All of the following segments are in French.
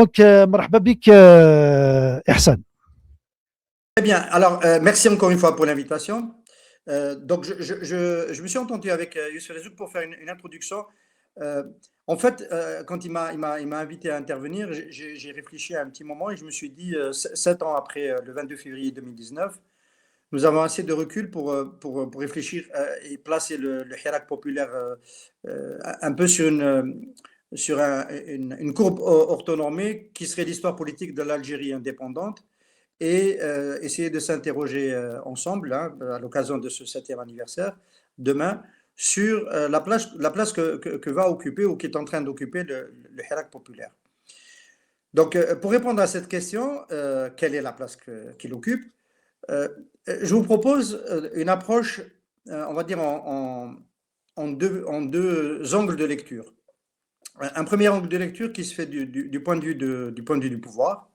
Donc, مرحبا بك إحسان. Très bien. Alors, merci encore une fois pour l'invitation. Donc, je me suis entendu avec Youssef Rezouk pour faire une introduction. Euh, En fait, quand il m'a invité à intervenir, j'ai réfléchi un petit moment et je me suis dit, 7 ans après le 22 février 2019, nous avons assez de recul pour réfléchir et placer le Hirak populaire un peu sur une courbe orthonormée qui serait l'histoire politique de l'Algérie indépendante et essayer de s'interroger ensemble, hein, à l'occasion de ce 7e anniversaire, demain, sur la place que va occuper ou qui est en train d'occuper le Hirak populaire. Donc, pour répondre à cette question, quelle est la place qu'il occupe, euh, je vous propose une approche, on va dire, en deux angles de lecture. Un premier angle de lecture qui se fait du point de vue du point de vue du pouvoir,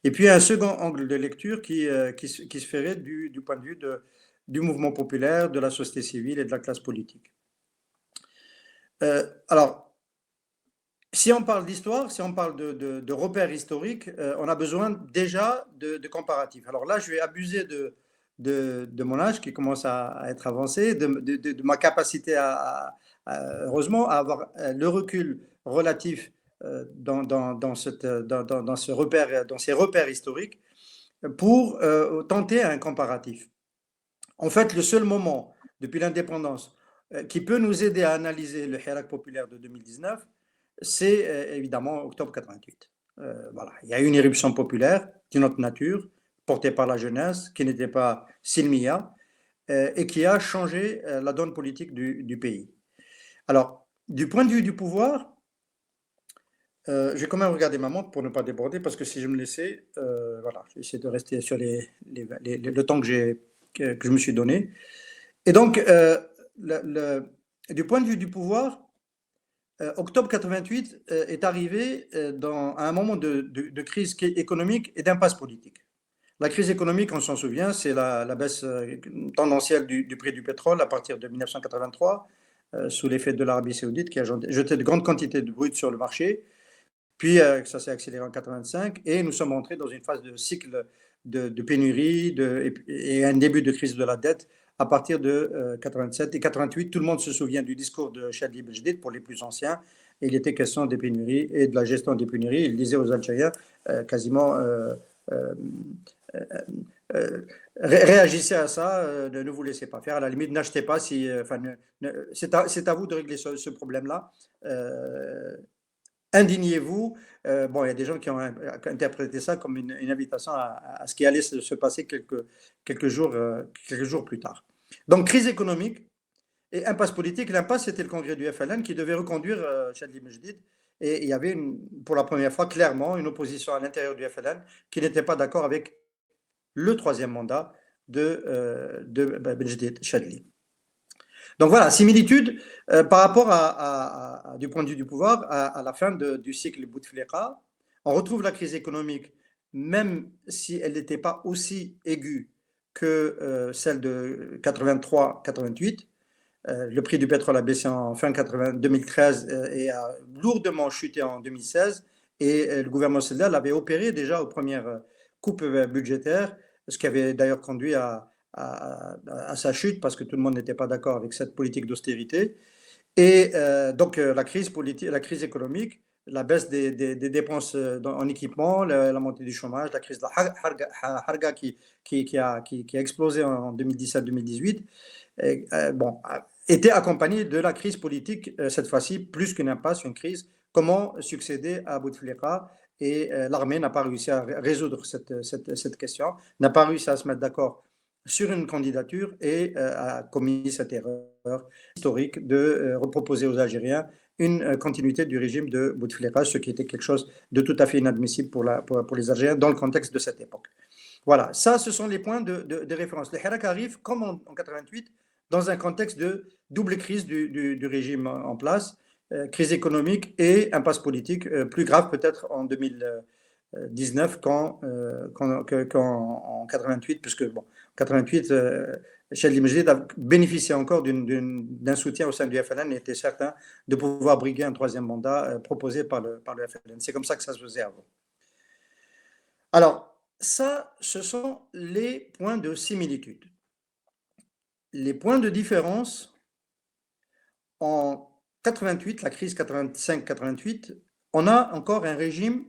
et puis un second angle de lecture qui se ferait du point de vue du mouvement populaire, de la société civile et de la classe politique. Alors, si on parle d'histoire, si on parle de repères historiques, on a besoin déjà de comparatifs. Alors là, je vais abuser de mon âge qui commence à être avancé, de ma capacité heureusement, à avoir le recul relatif dans ces repères historiques pour tenter un comparatif. En fait, le seul moment depuis l'indépendance qui peut nous aider à analyser le Hirak populaire de 2019, c'est évidemment octobre 88. Voilà. Il y a eu une éruption populaire d'une autre nature, portée par la jeunesse, qui n'était pas silmiya, et qui a changé la donne politique du pays. Alors, du point de vue du pouvoir, je vais quand même regarder ma montre pour ne pas déborder, parce que si je me laissais, voilà, je vais essayer de rester sur le temps que je me suis donné. Et donc, du point de vue du pouvoir, octobre 88 est arrivé à un moment de crise économique et d'impasse politique. La crise économique, on s'en souvient, c'est la baisse tendancielle du prix du pétrole à partir de 1983, sous l'effet de l'Arabie saoudite qui a jeté de grandes quantités de brut sur le marché. Puis ça s'est accéléré en 85 et nous sommes entrés dans une phase de cycle de pénurie et un début de crise de la dette à partir de 87 et 88. Tout le monde se souvient du discours de Chadli Bejdid pour les plus anciens. Et il était question des pénuries et de la gestion des pénuries. Il disait aux Algériens quasiment réagissez à ça, ne vous laissez pas faire. À la limite, n'achetez pas si. C'est à vous de régler ce problème-là. Indignez-vous. Bon, il y a des gens qui ont interprété ça comme une invitation à ce qui allait se passer quelques jours plus tard. Donc, crise économique et impasse politique. L'impasse, c'était le congrès du FLN qui devait reconduire Chadli Bejdid. Et il y avait pour la première fois clairement une opposition à l'intérieur du FLN qui n'était pas d'accord avec le troisième mandat de Bejdid Chadli. Donc voilà, similitude par rapport du point de vue du pouvoir à la fin du cycle Bouteflika. On retrouve la crise économique, même si elle n'était pas aussi aiguë que celle de 83-88. Le prix du pétrole a baissé en fin 2013 et a lourdement chuté en 2016. Et le gouvernement Cédal avait opéré déjà aux premières coupes budgétaires, ce qui avait d'ailleurs conduit à sa chute parce que tout le monde n'était pas d'accord avec cette politique d'austérité. Et donc la crise économique, la baisse des dépenses en équipement, la montée du chômage, la crise de la Harga qui a explosé en 2017-2018, bon, était accompagnée de la crise politique, cette fois-ci plus qu'une impasse, une crise. Comment succéder à Bouteflika? Et l'armée n'a pas réussi à résoudre cette question, n'a pas réussi à se mettre d'accord sur une candidature et a commis cette erreur historique de reproposer aux Algériens une continuité du régime de Bouteflika, ce qui était quelque chose de tout à fait inadmissible pour les Algériens dans le contexte de cette époque. Voilà, ça, ce sont les points de référence. Le Hirak arrive, comme en 88, dans un contexte de double crise du régime en place, crise économique et impasse politique, plus grave peut-être en 2019 qu'en 88, puisque bon, 88, Chadli Bejdid a bénéficié encore d'un soutien au sein du FLN et était certain de pouvoir briguer un troisième mandat proposé par le FLN. C'est comme ça que ça se faisait avant. Alors, ça, ce sont les points de similitude. Les points de différence, en 88, la crise 85-88, on a encore un régime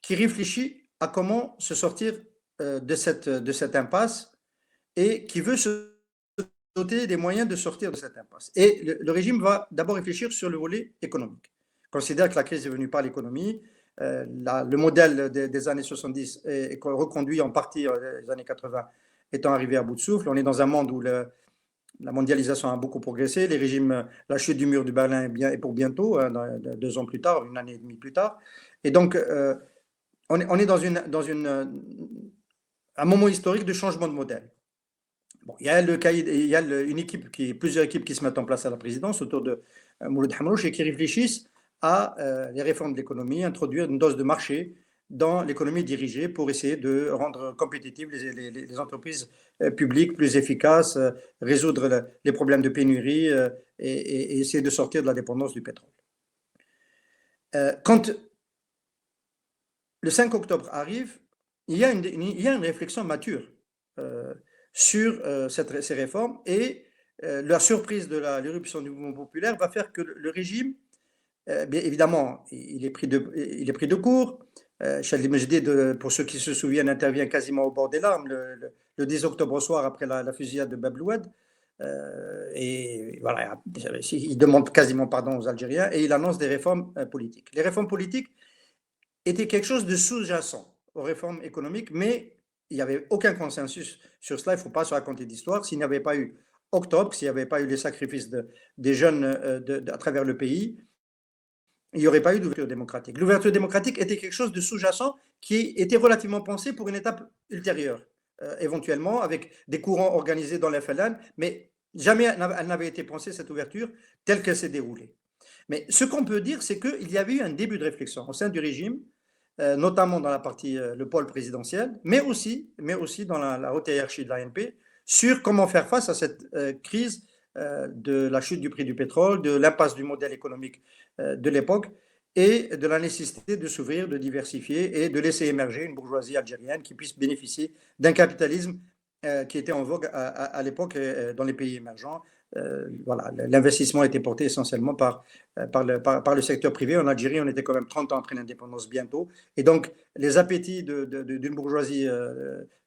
qui réfléchit à comment se sortir de cette impasse et qui veut se doter des moyens de sortir de cette impasse. Et le régime va d'abord réfléchir sur le volet économique. Il considère que la crise est venue par l'économie. Le modèle des années 70 est reconduit en partie des années 80 étant arrivé à bout de souffle. On est dans un monde où la mondialisation a beaucoup progressé. Les régimes, la chute du mur de Berlin est pour bientôt, 2 ans plus tard, 1 année et demie plus tard. Et donc, on est dans un moment historique de changement de modèle. Bon, il y a plusieurs équipes qui se mettent en place à la présidence autour de Mouloud Hamrouche et qui réfléchissent à les réformes de l'économie, introduire une dose de marché dans l'économie dirigée pour essayer de rendre compétitives les entreprises publiques plus efficaces, résoudre les problèmes de pénurie et essayer de sortir de la dépendance du pétrole. Quand le 5 octobre arrive, il y a une réflexion mature sur ces réformes et la surprise de l'éruption du mouvement populaire va faire que le régime, bien évidemment, il est pris de court. Chalid Mejdi, pour ceux qui se souviennent, intervient quasiment au bord des larmes le 10 octobre au soir après la fusillade de Bab el-Oued. Et voilà, il demande quasiment pardon aux Algériens et il annonce des réformes politiques. Les réformes politiques étaient quelque chose de sous-jacent aux réformes économiques, mais il n'y avait aucun consensus sur cela. Il ne faut pas se raconter d'histoire. S'il n'y avait pas eu octobre, s'il n'y avait pas eu les sacrifices des jeunes à travers le pays, il n'y aurait pas eu d'ouverture démocratique. L'ouverture démocratique était quelque chose de sous-jacent qui était relativement pensé pour une étape ultérieure, éventuellement avec des courants organisés dans l'FLN, mais jamais elle n'avait été pensée, cette ouverture, telle qu'elle s'est déroulée. Mais ce qu'on peut dire, c'est qu'il y avait eu un début de réflexion au sein du régime, notamment dans la partie, le pôle présidentiel, mais aussi dans la haute hiérarchie de l'ANP, sur comment faire face à cette crise de la chute du prix du pétrole, de l'impasse du modèle économique de l'époque et de la nécessité de s'ouvrir, de diversifier et de laisser émerger une bourgeoisie algérienne qui puisse bénéficier d'un capitalisme qui était en vogue à l'époque dans les pays émergents. Voilà, l'investissement était porté essentiellement par le secteur privé. En Algérie, on était quand même 30 ans après l'indépendance bientôt. Et donc, les appétits d'une bourgeoisie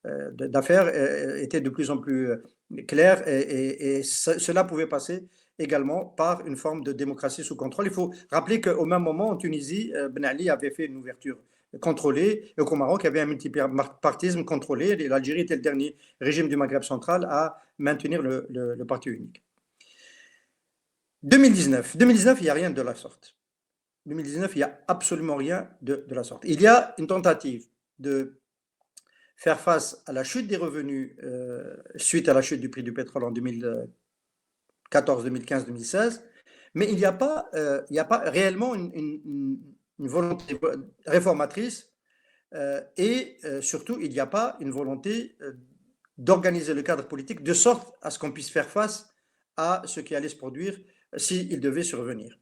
d'affaires étaient de plus en plus clairs et cela pouvait passer également par une forme de démocratie sous contrôle. Il faut rappeler qu'au même moment, en Tunisie, Ben Ali avait fait une ouverture contrôlée et qu'au Maroc, il y avait un multipartisme contrôlé. Et l'Algérie était le dernier régime du Maghreb central à maintenir le parti unique. 2019, il n'y a rien de la sorte. 2019, il n'y a absolument rien de la sorte. Il y a une tentative de faire face à la chute des revenus suite à la chute du prix du pétrole en 2014, 2015, 2016, mais il n'y a pas réellement une volonté réformatrice et surtout, il n'y a pas une volonté d'organiser le cadre politique de sorte à ce qu'on puisse faire face à ce qui allait se produire s'il devait survenir.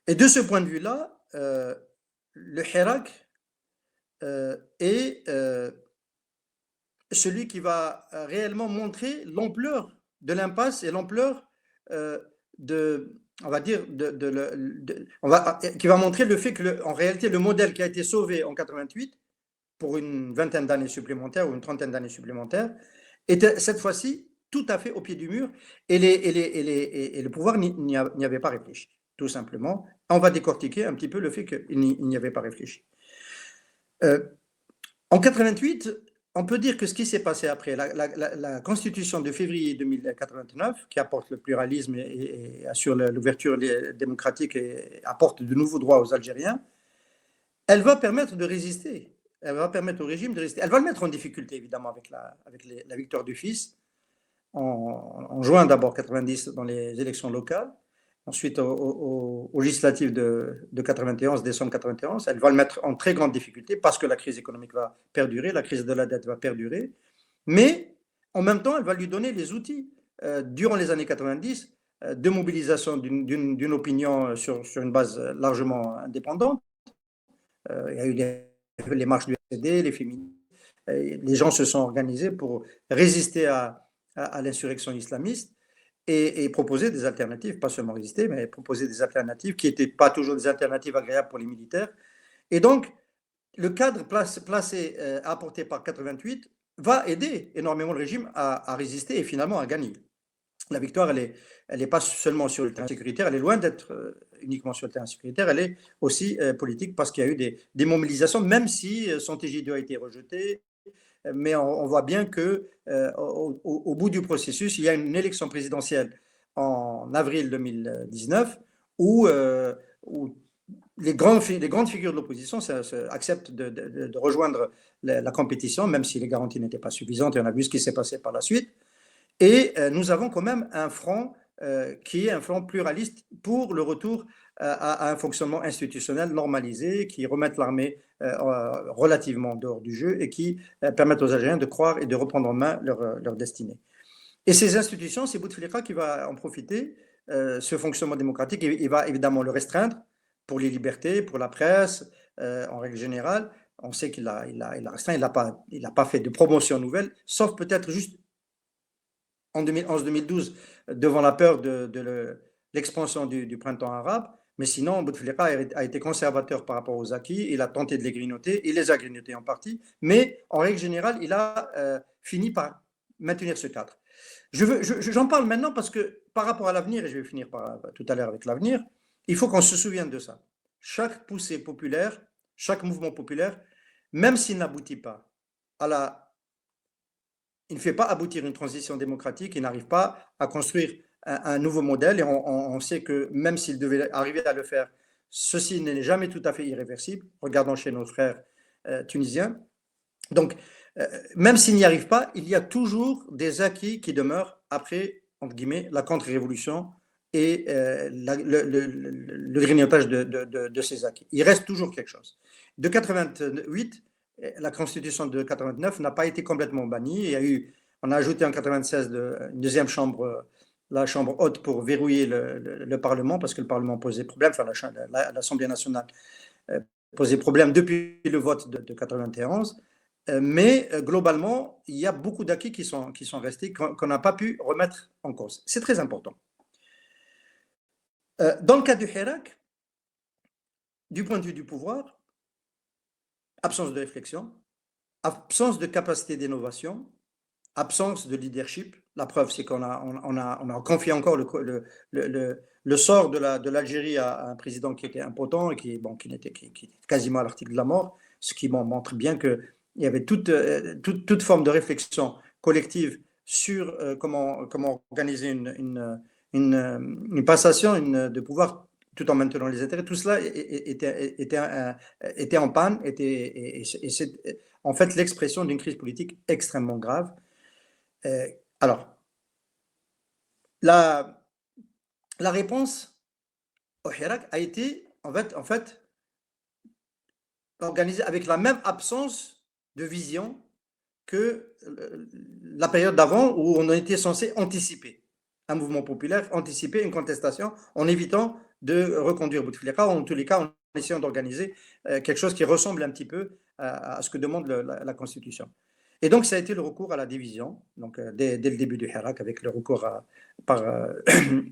Et de ce point de vue-là, le Hirak est celui qui va réellement montrer l'ampleur de l'impasse et l'ampleur on va dire, qui va montrer le fait que, en réalité, le modèle qui a été sauvé en 88 pour une vingtaine d'années supplémentaires ou une trentaine d'années supplémentaires était cette fois-ci tout à fait au pied du mur et le pouvoir n'y avait pas réfléchi, tout simplement. On va décortiquer un petit peu le fait qu'il n'y avait pas réfléchi. En 88, on peut dire que ce qui s'est passé après la constitution de février 2089, qui apporte le pluralisme et assure l'ouverture démocratique et apporte de nouveaux droits aux Algériens, elle va permettre de résister. Elle va permettre au régime de résister. Elle va le mettre en difficulté, évidemment, avec la victoire du fils, en juin d'abord 90 dans les élections locales, ensuite aux législatives de 91, décembre 91. Elle va le mettre en très grande difficulté parce que la crise économique va perdurer, la crise de la dette va perdurer, mais en même temps, elle va lui donner les outils durant les années 90 de mobilisation d'une opinion sur une base largement indépendante. Il y a eu des les marches du SED, les féministes, les gens se sont organisés pour résister à l'insurrection islamiste et proposer des alternatives, pas seulement résister, mais proposer des alternatives qui n'étaient pas toujours des alternatives agréables pour les militaires. Et donc, le cadre placé, apporté par 88 va aider énormément le régime à résister et finalement à gagner. La victoire, elle est pas seulement sur le terrain sécuritaire, elle est loin d'être uniquement sur le terrain sécuritaire, elle est aussi politique parce qu'il y a eu des mobilisations, même si son TJ2 a été rejeté, mais on voit bien que au bout du processus, il y a une élection présidentielle en avril 2019 où les grandes figures de l'opposition acceptent de rejoindre la compétition, même si les garanties n'étaient pas suffisantes, et on a vu ce qui s'est passé par la suite. Et nous avons quand même un front qui est un front pluraliste pour le retour à un fonctionnement institutionnel normalisé, qui remette l'armée relativement dehors du jeu et qui permettent aux Algériens de croire et de reprendre en main leur destinée. Et ces institutions, c'est Bouteflika qui va en profiter. Ce fonctionnement démocratique, il va évidemment le restreindre pour les libertés, pour la presse, en règle générale. On sait qu'il a restreint, il n'a pas fait de promotion nouvelle, sauf peut-être juste en 2011-2012, devant la peur de l'expansion du printemps arabe. Mais sinon, Bouteflika a été conservateur par rapport aux acquis, il a tenté de les grignoter, il les a grignotés en partie, mais en règle générale, il a fini par maintenir ce cadre. J'en parle maintenant parce que par rapport à l'avenir, et je vais finir tout à l'heure avec l'avenir, il faut qu'on se souvienne de ça. Chaque poussée populaire, chaque mouvement populaire, même s'il n'aboutit pas il ne fait pas aboutir une transition démocratique, il n'arrive pas à construire un nouveau modèle, et on sait que même s'il devait arriver à le faire, ceci n'est jamais tout à fait irréversible. Regardons chez nos frères tunisiens. Donc, même s'il n'y arrive pas, il y a toujours des acquis qui demeurent après, entre guillemets, la contre-révolution et le grignotage de ces acquis. Il reste toujours quelque chose. De 88, la constitution de 89 n'a pas été complètement bannie. On a ajouté en 96 une deuxième chambre, la chambre haute, pour verrouiller le Parlement, parce que le Parlement posait problème, enfin l'Assemblée nationale posait problème depuis le vote de 91. Mais globalement, il y a beaucoup d'acquis qui sont restés, qu'on n'a pas pu remettre en cause. C'est très important. Dans le cas du Hirak, du point de vue du pouvoir, absence de réflexion, absence de capacité d'innovation, absence de leadership. La preuve, c'est qu'on a confié encore le sort de l'Algérie à un président qui était impotent et qui était quasiment à l'article de la mort, ce qui montre bien qu'il y avait toute forme de réflexion collective sur comment organiser une passation de pouvoir tout en maintenant les intérêts. Tout cela était en panne, et c'est en fait l'expression d'une crise politique extrêmement grave. Alors, la réponse au Hirak a été en fait organisée avec la même absence de vision que la période d'avant, où on était censé anticiper un mouvement populaire, anticiper une contestation en évitant de reconduire Bouteflika, ou en tous les cas en essayant d'organiser quelque chose qui ressemble un petit peu à ce que demande la Constitution. Et donc, ça a été le recours à la division, donc dès le début du Hirak, avec le recours par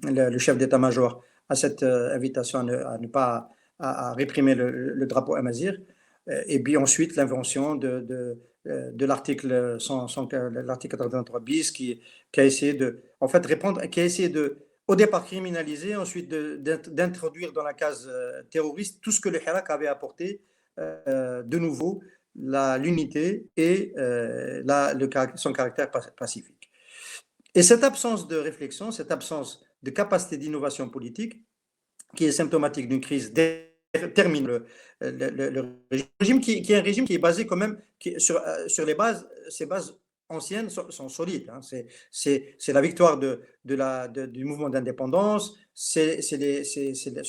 le chef d'état-major à cette invitation à ne pas réprimer le drapeau amazigh, et puis ensuite l'invention de l'article 83 bis qui a essayé de, en fait, répondre, qui a essayé de, au départ, criminaliser, ensuite d'introduire dans la case terroriste tout ce que le Hirak avait apporté de nouveau, l'unité et son caractère pacifique. Et cette absence de réflexion, cette absence de capacité d'innovation politique, qui est symptomatique d'une crise, termine le régime, qui est un régime qui est basé quand même sur les bases, ces bases anciennes sont solides. Hein. C'est la victoire du mouvement d'indépendance, ce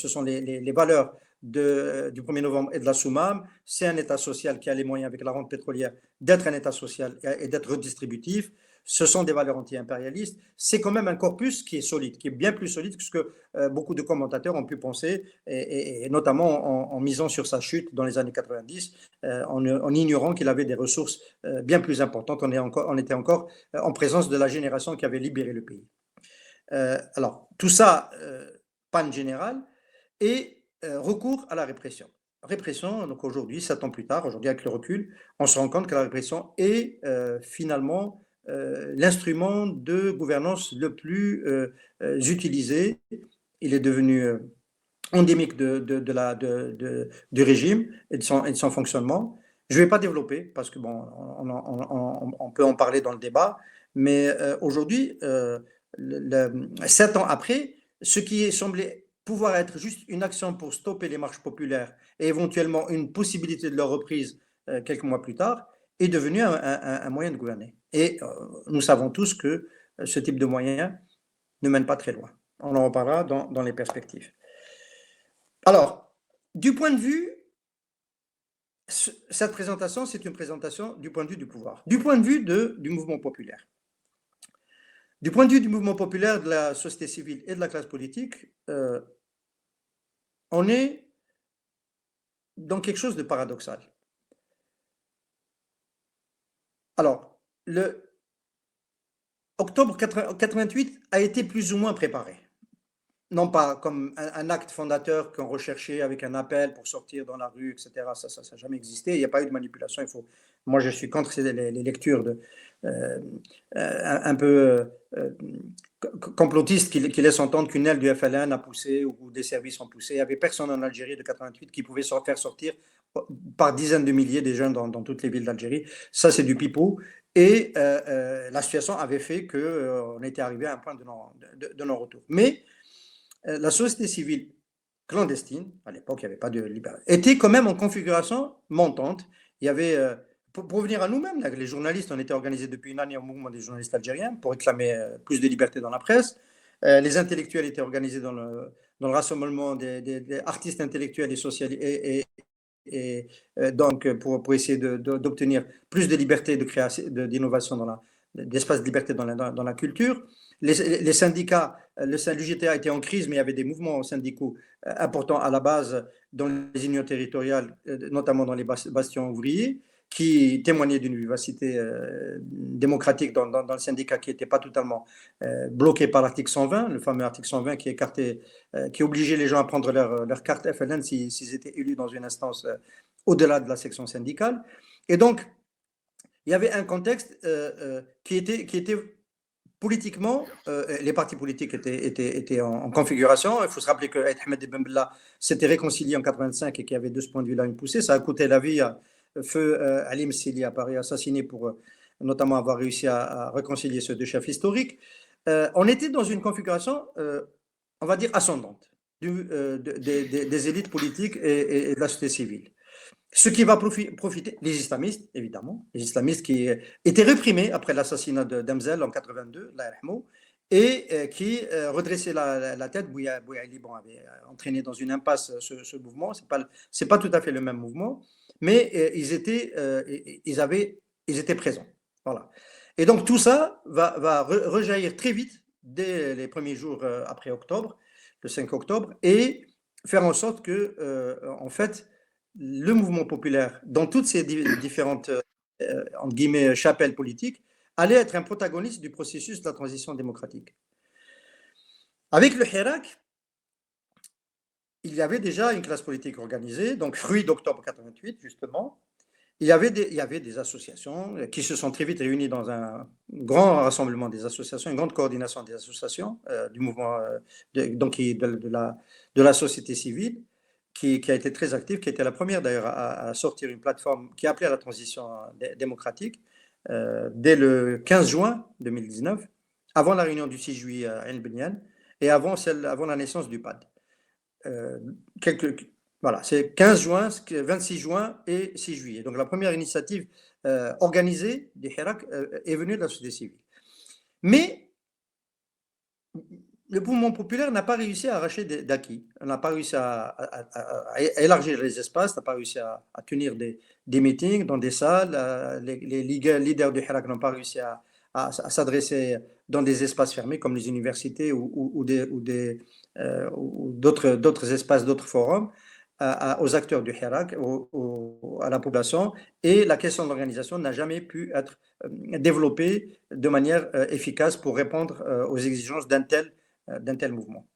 sont les valeurs du 1er novembre et de la Soumam. C'est un État social qui a les moyens, avec la rente pétrolière, d'être un État social et d'être redistributif. Ce sont des valeurs anti-impérialistes. C'est quand même un corpus qui est solide, qui est bien plus solide que ce que beaucoup de commentateurs ont pu penser, et notamment en misant sur sa chute dans les années 90, en ignorant qu'il avait des ressources bien plus importantes. On était encore en présence de la génération qui avait libéré le pays. Alors, tout ça, panne générale, et recours à la répression. Répression, donc aujourd'hui, 7 ans plus tard, aujourd'hui avec le recul, on se rend compte que la répression est finalement l'instrument de gouvernance le plus utilisé. Il est devenu endémique du régime et de son fonctionnement. Je ne vais pas développer parce que bon, on peut en parler dans le débat, mais aujourd'hui, 7 ans après, ce qui semblait pouvoir être juste une action pour stopper les marches populaires et éventuellement une possibilité de leur reprise quelques mois plus tard, est devenu un moyen de gouverner. Et nous savons tous que ce type de moyen ne mène pas très loin. On en reparlera dans les perspectives. Alors, du point de vue, cette présentation, c'est une présentation du point de vue du pouvoir, du point de vue du mouvement populaire. Du point de vue du mouvement populaire, de la société civile et de la classe politique, on est dans quelque chose de paradoxal. Alors, le octobre 88 a été plus ou moins préparé. Non pas comme un acte fondateur qu'on recherchait avec un appel pour sortir dans la rue, etc. Ça n'a jamais existé. Il n'y a pas eu de manipulation. Moi, je suis contre les lectures un peu complotistes qui laissent entendre qu'une aile du FLN a poussé ou des services ont poussé. Il n'y avait personne en Algérie de 88 qui pouvait faire sortir par dizaines de milliers des jeunes dans toutes les villes d'Algérie. Ça, c'est du pipeau. Et la situation avait fait qu'on était arrivé à un point de non-retour. Mais la société civile clandestine, à l'époque il n'y avait pas de liberté, était quand même en configuration montante. Il y avait, pour venir à nous-mêmes, les journalistes, on était organisés depuis une année au mouvement des journalistes algériens pour réclamer plus de liberté dans la presse. Les intellectuels étaient organisés dans le rassemblement des artistes intellectuels et sociaux, et donc pour essayer d'obtenir plus de liberté, de création, d'innovation d'espace de liberté dans la culture. Les syndicats, l'UGTA était en crise, mais il y avait des mouvements syndicaux importants à la base dans les unions territoriales, notamment dans les bastions ouvriers, qui témoignaient d'une vivacité démocratique dans le syndicat qui n'était pas totalement bloqué par l'article 120, le fameux article 120 qui obligeait les gens à prendre leur carte FLN s'ils étaient élus dans une instance au-delà de la section syndicale. Et donc, il y avait un contexte qui était politiquement, les partis politiques étaient en configuration. Il faut se rappeler que Ahmed Ben Bella s'était réconcilié en 85 et qu'il y avait de ce point de vue-là une poussée. Ça a coûté la vie à feu Ali Msili à Paris, assassiné pour notamment avoir réussi à réconcilier ces deux chefs historiques. On était dans une configuration, on va dire, ascendante des élites politiques et de la société civile. Ce qui va profiter, les islamistes, évidemment, les islamistes qui étaient réprimés après l'assassinat d'Amzel en 82, et qui redressaient la tête. Bouya Ali avait entraîné dans une impasse ce mouvement. C'est pas tout à fait le même mouvement, mais ils étaient présents. Voilà. Et donc tout ça va rejaillir très vite dès les premiers jours après octobre, le 5 octobre, et faire en sorte que, en fait, le mouvement populaire, dans toutes ces différentes entre guillemets, chapelles politiques, allait être un protagoniste du processus de la transition démocratique. Avec le Hirak, il y avait déjà une classe politique organisée, donc fruit d'octobre 88, justement. Il y avait des associations qui se sont très vite réunies dans un grand rassemblement des associations, une grande coordination des associations du mouvement de la société civile, qui a été très active, qui a été la première d'ailleurs à sortir une plateforme qui appelait à la transition démocratique dès le 15 juin 2019, avant la réunion du 6 juillet à El Benyan et avant la naissance du PAD. Voilà, c'est 15 juin, 26 juin et 6 juillet. Donc la première initiative organisée des Hirak est venue de la société civile. Mais le mouvement populaire n'a pas réussi à arracher d'acquis. On n'a pas réussi à élargir les espaces, n'a pas réussi à tenir des meetings dans des salles. Les leaders du Hirak n'ont pas réussi à s'adresser dans des espaces fermés comme les universités ou d'autres espaces, d'autres forums aux acteurs du Hirak, à la population. Et la question de l'organisation n'a jamais pu être développée de manière efficace pour répondre aux exigences d'un tel mouvement.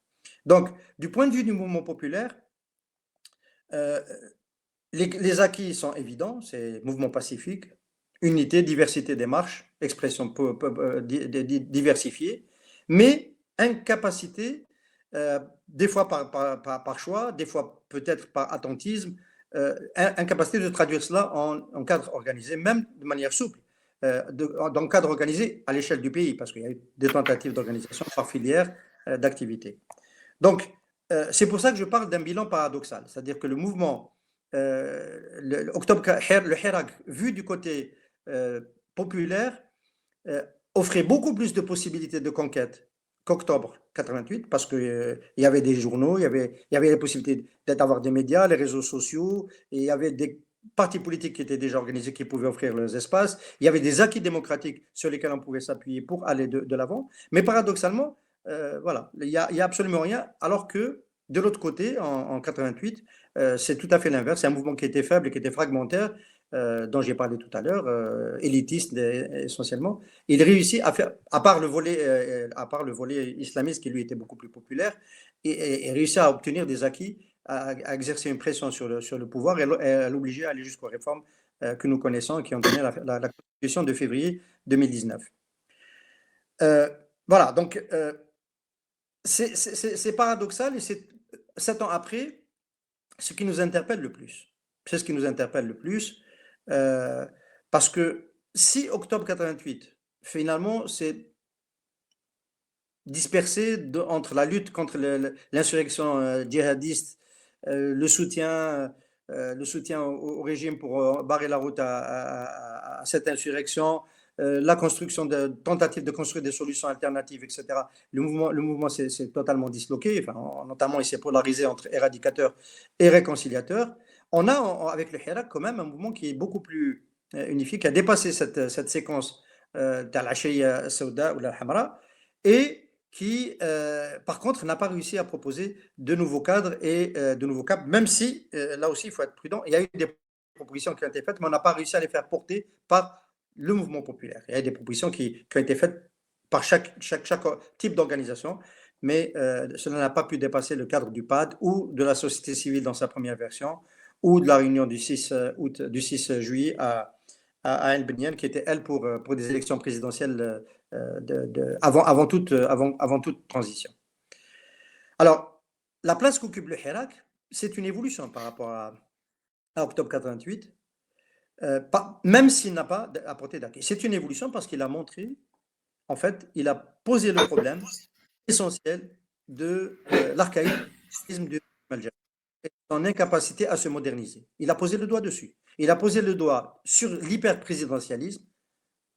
Donc, du point de vue du mouvement populaire, les acquis sont évidents, c'est mouvement pacifique, unité, diversité des marches, expression diversifiée, mais incapacité, des fois par choix, des fois peut-être par attentisme, incapacité de traduire cela en cadre organisé, même de manière souple, dans le cadre organisé à l'échelle du pays, parce qu'il y a eu des tentatives d'organisation par filière d'activité. Donc, c'est pour ça que je parle d'un bilan paradoxal, c'est-à-dire que le mouvement, le Hirak, vu du côté populaire, offrait beaucoup plus de possibilités de conquête qu'Octobre 88, parce qu'il y avait des journaux, il y avait la possibilité d'avoir des médias, les réseaux sociaux, et il y avait des partis politiques qui étaient déjà organisés, qui pouvaient offrir leurs espaces, il y avait des acquis démocratiques sur lesquels on pouvait s'appuyer pour aller de l'avant, mais paradoxalement, voilà, il n'y a absolument rien, alors que de l'autre côté, en 88, c'est tout à fait l'inverse, c'est un mouvement qui était faible et qui était fragmentaire, dont j'ai parlé tout à l'heure, élitiste essentiellement. Il réussit à faire, à part le volet islamiste qui lui était beaucoup plus populaire, et réussit à obtenir des acquis, à exercer une pression sur le pouvoir et à l'obliger à aller jusqu'aux réformes que nous connaissons et qui ont donné la Constitution de février 2019. Voilà, donc c'est paradoxal et c'est 7 ans après ce qui nous interpelle le plus. C'est ce qui nous interpelle le plus parce que si octobre 88, finalement, c'est dispersé entre la lutte contre l'insurrection djihadiste, le soutien au régime pour barrer la route à cette insurrection, la construction de tentatives de construire des solutions alternatives, etc. Le mouvement s'est totalement disloqué, enfin, notamment il s'est polarisé entre éradicateurs et réconciliateurs. On a avec le Hirak quand même un mouvement qui est beaucoup plus unifié, qui a dépassé cette séquence de la Shia Sauda ou la Hamra, et qui, par contre, n'a pas réussi à proposer de nouveaux cadres et de nouveaux caps, même si, là aussi, il faut être prudent, il y a eu des propositions qui ont été faites, mais on n'a pas réussi à les faire porter par le mouvement populaire. Il y a des propositions qui ont été faites par chaque type d'organisation, mais cela n'a pas pu dépasser le cadre du PAD ou de la société civile dans sa première version, ou de la réunion du 6 juillet à El Benyan, qui était, elle, pour des élections présidentielles avant toute transition. Alors, la place qu'occupe le Hirak, c'est une évolution par rapport à octobre 88, même s'il n'a pas apporté d'acquis. C'est une évolution parce qu'il a montré, en fait, il a posé le problème essentiel de l'archaïsme du Algérie et son incapacité à se moderniser. Il a posé le doigt dessus. Il a posé le doigt sur l'hyper-présidentialisme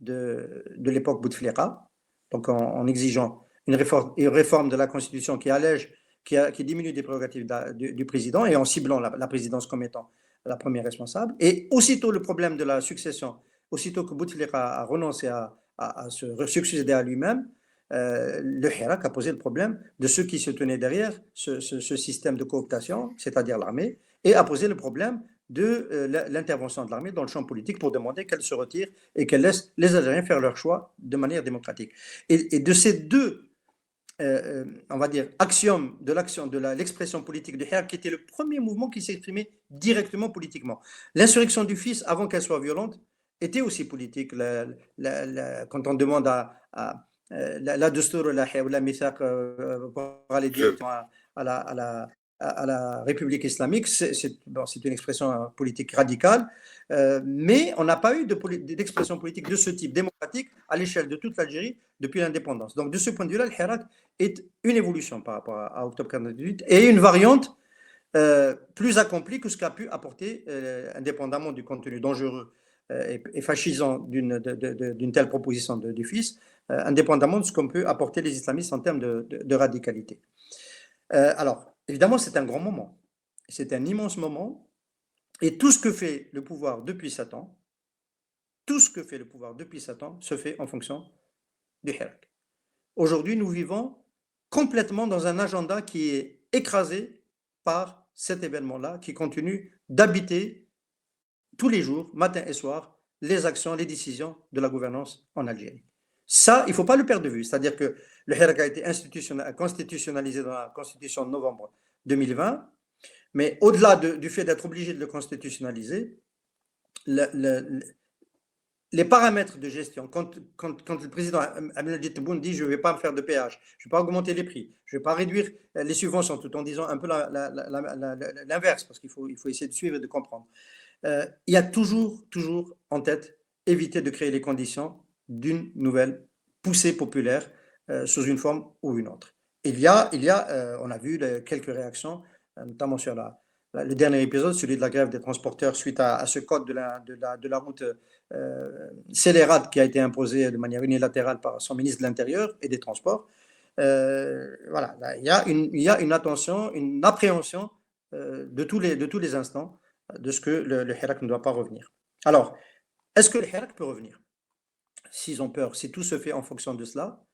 de l'époque Bouteflika, donc en exigeant une réforme de la Constitution qui allège, qui diminue des prérogatives du président et en ciblant la présidence comme étant la première responsable. Et aussitôt le problème de la succession, aussitôt que Bouteflika a renoncé à se succéder à lui-même, le Hirak a posé le problème de ceux qui se tenaient derrière ce système de cooptation, c'est-à-dire l'armée, et a posé le problème de l'intervention de l'armée dans le champ politique pour demander qu'elle se retire et qu'elle laisse les Algériens faire leur choix de manière démocratique. Et de ces deux, on va dire, axiomes de l'expression politique de Hirak, qui était le premier mouvement qui s'exprimait directement politiquement. L'insurrection du fils, avant qu'elle soit violente, était aussi politique. Quand on demande à la Dustur ou la Mithaq pour aller directement à la République islamique, c'est une expression politique radicale, mais on n'a pas eu d'expression politique de ce type démocratique à l'échelle de toute l'Algérie depuis l'indépendance. Donc de ce point de vue-là, le Hirak est une évolution par rapport à octobre 48 et une variante plus accomplie que ce qu'a pu apporter, indépendamment du contenu dangereux et fascisant d'une telle proposition du fils, indépendamment de ce qu'on peut apporter les islamistes en termes de radicalité. Alors, évidemment, c'est un grand moment. C'est un immense moment. Et tout ce que fait le pouvoir depuis 7 ans, se fait en fonction du Hirak. Aujourd'hui, nous vivons complètement dans un agenda qui est écrasé par cet événement-là, qui continue d'habiter tous les jours, matin et soir, les actions, les décisions de la gouvernance en Algérie. Ça, il ne faut pas le perdre de vue. C'est-à-dire que le Hirak a été constitutionnalisé dans la Constitution de novembre 2020, mais au-delà du fait d'être obligé de le constitutionnaliser, les paramètres de gestion, quand le président Abdelaziz Tebboune dit « je ne vais pas me faire de péage, je ne vais pas augmenter les prix, je ne vais pas réduire les subventions », tout en disant un peu l'inverse, parce qu'il faut essayer de suivre et de comprendre. Il y a toujours en tête éviter de créer les conditions d'une nouvelle poussée populaire sous une forme ou une autre. On a vu quelques réactions, notamment sur le dernier épisode, celui de la grève des transporteurs suite à ce code de la route scélérate qui a été imposé de manière unilatérale par son ministre de l'Intérieur et des Transports. Voilà, il y a une attention, une appréhension de tous les instants de ce que le Hirak ne doit pas revenir. Alors, est-ce que le Hirak peut revenir? S'ils ont peur, si tout se fait en fonction de cela,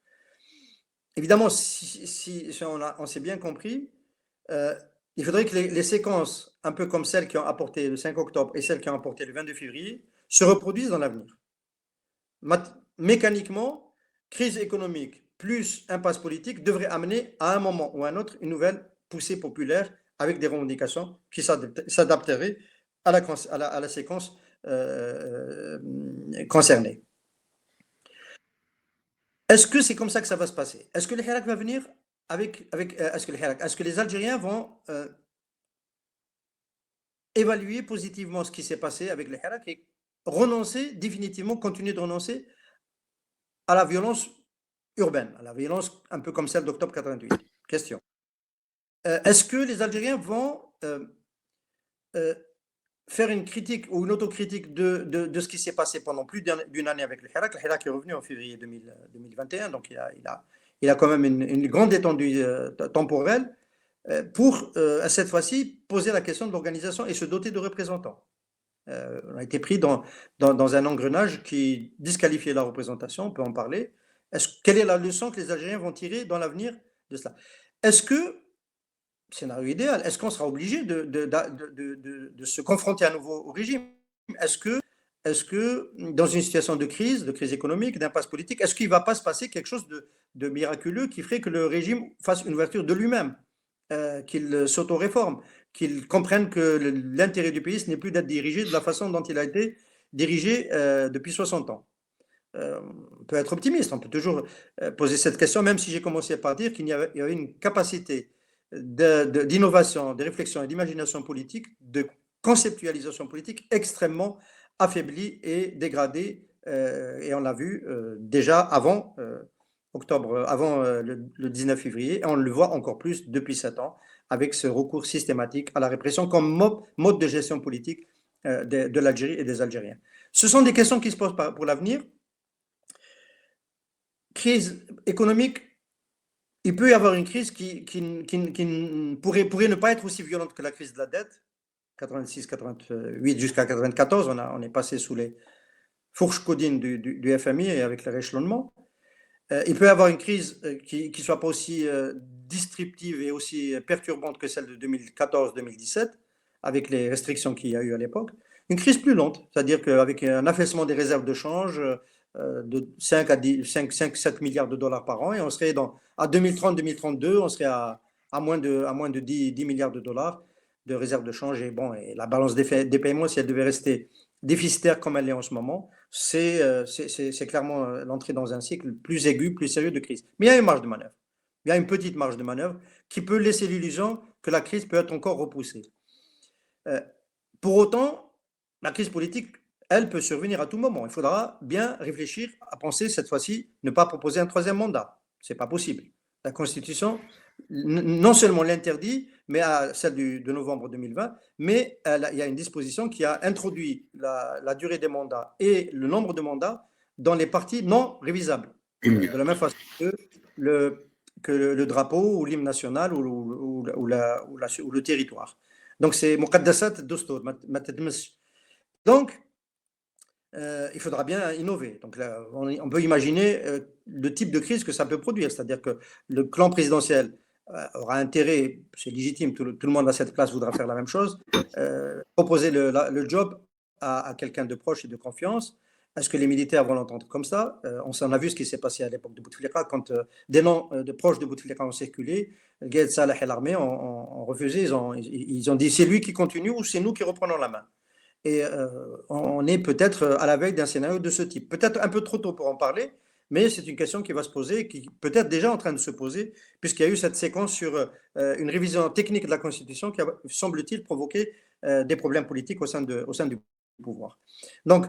évidemment, si on s'est bien compris, il faudrait que les séquences, un peu comme celles qui ont apporté le 5 octobre et celles qui ont apporté le 22 février, se reproduisent dans l'avenir. Mécaniquement, crise économique plus impasse politique devrait amener à un moment ou à un autre une nouvelle poussée populaire avec des revendications qui s'adapteraient à la séquence concernée. Est-ce que c'est comme ça que ça va se passer? Est-ce que le Hirak va venir est-ce que les Algériens vont évaluer positivement ce qui s'est passé avec le Hirak et continuer de renoncer à la violence urbaine, à la violence un peu comme celle d'octobre 88? Question. Est-ce que les Algériens vont faire une critique ou une autocritique de ce qui s'est passé pendant plus d'une année avec le Hirak? Le Hirak est revenu en février 2021, donc il a quand même une grande étendue temporelle pour, cette fois-ci, poser la question de l'organisation et se doter de représentants. On a été pris dans un engrenage qui disqualifiait la représentation, on peut en parler. Quelle est la leçon que les Algériens vont tirer dans l'avenir de cela? Est-ce que, scénario idéal, est-ce qu'on sera obligé de se confronter à nouveau au régime? Est-ce que dans une situation de crise économique, d'impasse politique, est-ce qu'il ne va pas se passer quelque chose de miraculeux qui ferait que le régime fasse une ouverture de lui-même, qu'il s'auto-réforme, qu'il comprenne que l'intérêt du pays, ce n'est plus d'être dirigé de la façon dont il a été dirigé depuis 60 ans? On peut être optimiste, on peut toujours poser cette question, même si j'ai commencé par dire qu'il y avait une capacité d'innovation, de réflexion et d'imagination politique, de conceptualisation politique extrêmement affaiblie et dégradée, et on l'a vu déjà avant le 19 février, et on le voit encore plus depuis 7 ans, avec ce recours systématique à la répression comme mode de gestion politique de l'Algérie et des Algériens. Ce sont des questions qui se posent pour l'avenir. Crise économique, il peut y avoir une crise qui pourrait ne pas être aussi violente que la crise de la dette, 86, 88 jusqu'à 94, on est passé sous les fourches codines du FMI et avec le rééchelonnement. Il peut y avoir une crise qui ne soit pas aussi disruptive et aussi perturbante que celle de 2014-2017, avec les restrictions qu'il y a eu à l'époque. Une crise plus lente, c'est-à-dire qu'avec un affaissement des réserves de change de 5-7 milliards de dollars par an, et on serait à 2030-2032, on serait à moins de 10 milliards de dollars de réserves de change. Et la balance des paiements, si elle devait rester déficitaire comme elle est en ce moment, c'est clairement l'entrée dans un cycle plus aigu, plus sérieux de crise. Mais il y a une marge de manœuvre. Il y a une petite marge de manœuvre qui peut laisser l'illusion que la crise peut être encore repoussée. Pour autant, la crise politique, elle peut survenir à tout moment. Il faudra bien réfléchir à penser cette fois-ci ne pas proposer un troisième mandat. Ce n'est pas possible. La Constitution non seulement l'interdit, mais à celle de novembre 2020, mais il y a une disposition qui a introduit la durée des mandats et le nombre de mandats dans les parties non révisables, de la même façon que le drapeau ou l'hymne national ou le territoire. Donc c'est muqaddasat dostur, ma tadmessh. Donc il faudra bien innover. Donc là, on peut imaginer le type de crise que ça peut produire, c'est-à-dire que le clan présidentiel aura intérêt, c'est légitime, tout le monde à cette place voudra faire la même chose, proposer le job à quelqu'un de proche et de confiance. Est-ce que les militaires vont l'entendre comme ça? On s'en a vu ce qui s'est passé à l'époque de Bouteflika, quand des noms de proches de Bouteflika ont circulé, Gaël Salah et l'armée ont refusé, ils ont dit c'est lui qui continue ou c'est nous qui reprenons la main. Et on est peut-être à la veille d'un scénario de ce type. Peut-être un peu trop tôt pour en parler, mais c'est une question qui va se poser, qui peut-être déjà en train de se poser, puisqu'il y a eu cette séquence sur une révision technique de la Constitution qui a, semble-t-il, provoqué des problèmes politiques au sein du pouvoir. Donc,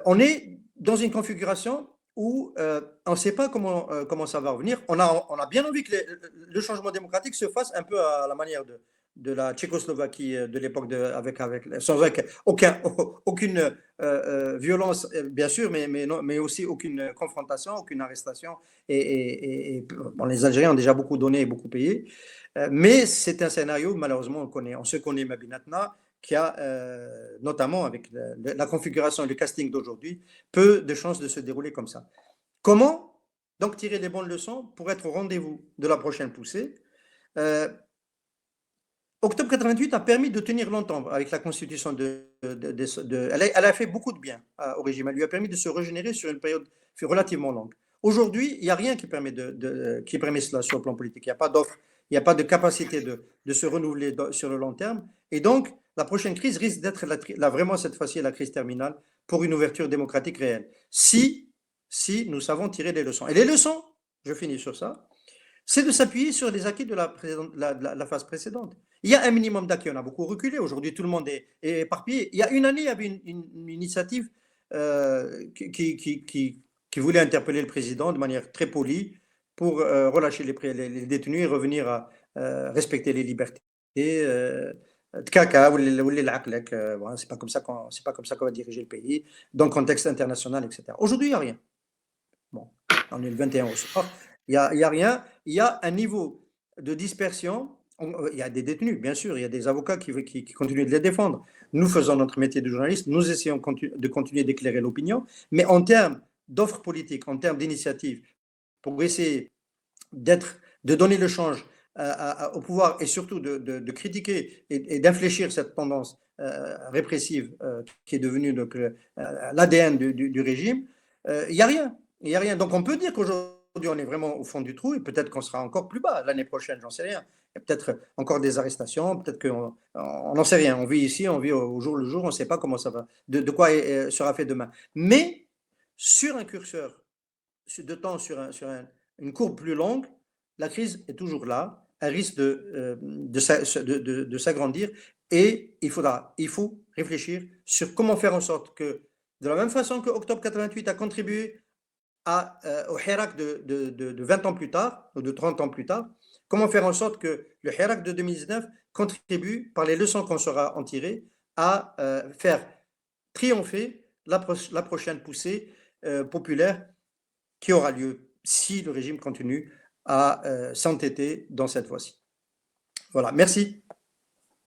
on est dans une configuration où on ne sait pas comment ça va revenir. On a bien envie que le changement démocratique se fasse un peu à la manière de la Tchécoslovaquie de l'époque sans aucune violence, bien sûr, mais aussi aucune confrontation, aucune arrestation. Et bon, les Algériens ont déjà beaucoup donné et beaucoup payé. Mais c'est un scénario, malheureusement, on se connaît Mabinatna, qui a, notamment avec la configuration et le casting d'aujourd'hui, peu de chances de se dérouler comme ça. Comment donc tirer les bonnes leçons pour être au rendez-vous de la prochaine poussée? Octobre 88 a permis de tenir longtemps avec la constitution elle a fait beaucoup de bien au régime. Elle lui a permis de se régénérer sur une période relativement longue. Aujourd'hui, il n'y a rien qui permet cela sur le plan politique. Il n'y a pas d'offre, il n'y a pas de capacité de se renouveler sur le long terme. Et donc, la prochaine crise risque d'être vraiment cette fois-ci la crise terminale pour une ouverture démocratique réelle. Si nous savons tirer les leçons. Et les leçons, je finis sur ça, c'est de s'appuyer sur les acquis de la phase précédente. Il y a un minimum d'acquis, on a beaucoup reculé. Aujourd'hui, tout le monde est éparpillé. Il y a une année, il y avait une initiative qui voulait interpeller le président de manière très polie pour relâcher les détenus et revenir à respecter les libertés. Tkaka, c'est pas comme ça qu'on va diriger le pays, dans le contexte international, etc. Aujourd'hui, il n'y a rien. Bon, on est le 21 au soir. Il n'y a rien. Il y a un niveau de dispersion. Il y a des détenus, bien sûr. Il y a des avocats qui continuent de les défendre. Nous faisons notre métier de journaliste. Nous essayons de continuer d'éclairer l'opinion. Mais en termes d'offres politiques, en termes d'initiatives, pour essayer de donner le change au pouvoir et surtout de critiquer et d'infléchir cette tendance répressive qui est devenue l'ADN du régime, il n'y a rien. Il n'y a rien. Donc on peut dire qu'aujourd'hui on est vraiment au fond du trou et peut-être qu'on sera encore plus bas l'année prochaine, j'en sais rien. Il y a peut-être encore des arrestations, peut-être qu'on n'en sait rien. On vit ici, on vit au jour le jour, on ne sait pas comment ça va, de quoi sera fait demain. Mais sur un curseur de temps, sur une courbe plus longue, la crise est toujours là, elle risque de s'agrandir et il faut réfléchir sur comment faire en sorte que, de la même façon que Octobre 88 a contribué au Hirak de 20 ans plus tard, ou de 30 ans plus tard, comment faire en sorte que le Hirak de 2019 contribue, par les leçons qu'on saura en tirer, à faire triompher la prochaine poussée populaire qui aura lieu si le régime continue à s'entêter dans cette voie-ci. Voilà, merci.